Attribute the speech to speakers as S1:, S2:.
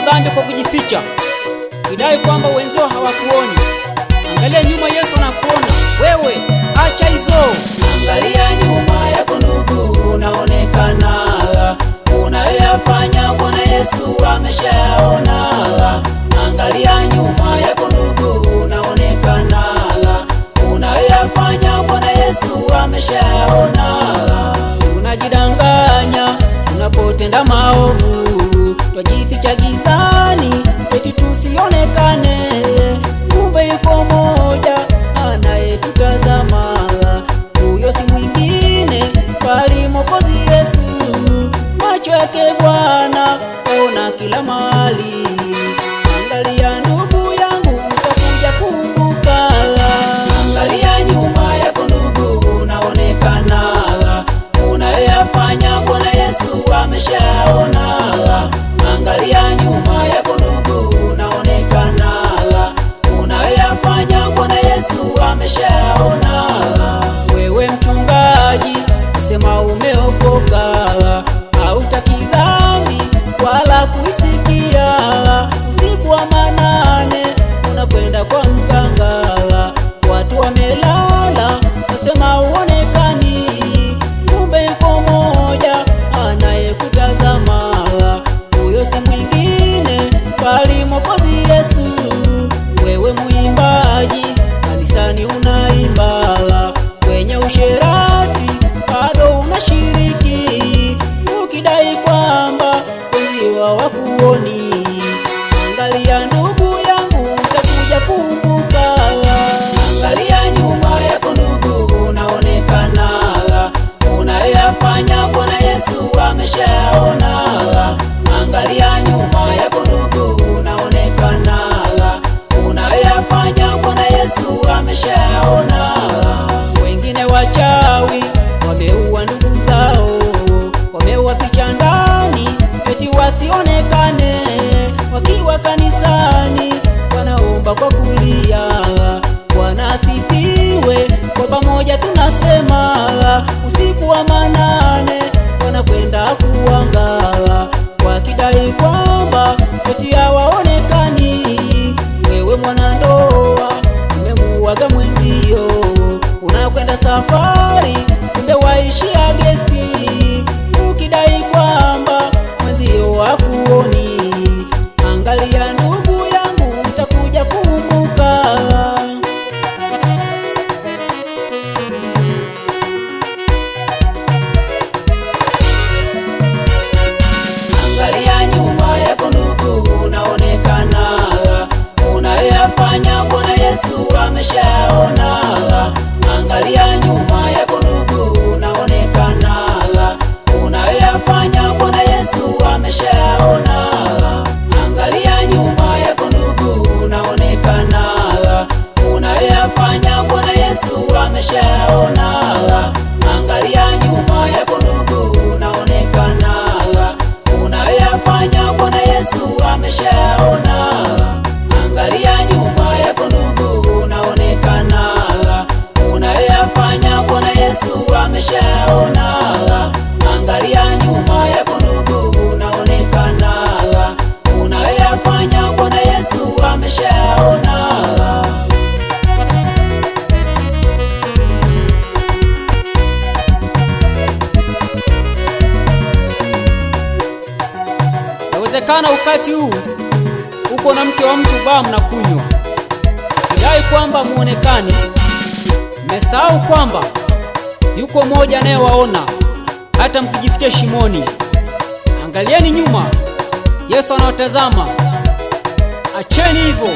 S1: dhambi kwa kujificha, kidai kwamba wenzao hawakuoni. Angalia nyuma, Yesu anakuona wewe. Acha hizo.
S2: Angalia nyuma yako ndugu, unaonekana. Unayoyafanya Bwana Yesu ameshaona. Angalia nyuma yako ndugu, unaonekana. Unayoyafanya Bwana Yesu ameshaona. Unajidanganya unapotenda maovu, twajificha gizani eti tusionekane. Kumbe yuko moja anayetutazama, huyo si mwingine bali Mwokozi Yesu. Macho yake Bwana ona kila mahali. Angalia ndugu yangu, utakuja kumbuka. Angalia nyuma yako ndugu, unaonekana. Unayoyafanya Bwana Yesu ameshaona. Angalia nyuma yako ndugu, unaonekana. Unayoyafanya Bwana Yesu ameshaona. Wewe mchungaji, sema umeokoka, hautaki dhambi wala kuisikia. Usiku wa manane unakwenda kwa mganga, watu wamelala, nasema uonekani. Kumbe yuko moja anayekutazama, huyo si mwingine bali Mwokozi Yesu. Wewe muimbaji, kanisani unaimba, kwenye usherati bado unashiriki, ukidai kwamba wenzio hawakuoni. Angalia ndugu yangu, utakuja kumbuka. Angalia nyuma yako ndugu, unaonekana. Unayoyafanya Bwana Yesu ameshaona. Angalia nyuma yako ndugu, unaonekana. Unayoyafanya Bwana Yesu ameshaona. Wengine wachawi wameua ndugu zao, wamewaficha ndani eti wasionekane. Wakiwa kanisani wanaomba kwa kulia. Bwana asifiwe, kwa pamoja tunasema. Usiku wa manane wanakwenda kuanga, wakidai kwamba eti hawaonekani. Wewe mwanandoa, umemuaga mwenzio, unakwenda safari, kumbe waishia gesti, ukidai kwamba mwenzio hakuoni. Angalia ndugu yangu, utakuja kumbuka. Angalia nyuma yako ndugu, unaonekana. Unayoyafanya Bwana Yesu ameshaona. Angalia nyuma yako ndugu, unaonekana. Unayoyafanya Bwana Yesu ameshaona. Angalia nyuma yako ndugu, unaonekana. Unayoyafanya Bwana Yesu ameshaona. Angalia nyuma yako ndugu, unaonekana. Unayoyafanya Bwana Yesu ameshaona. Angalia nyuma yako ndugu, unaonekana. Unayoyafanya Bwana Yesu ameshaona. Angalia nyuma yako ndugu, unaonekana. Unayoyafanya Bwana Yesu ameshaona.
S1: Inawezekana wakati huu uko na mke wa mtu baa mnakunywa, kidai kwamba muonekani. Mmesahau kwamba yuko moja anayewaona hata mkijificha shimoni. Angalieni nyuma, Yesu anawatazama. Acheni hivyo.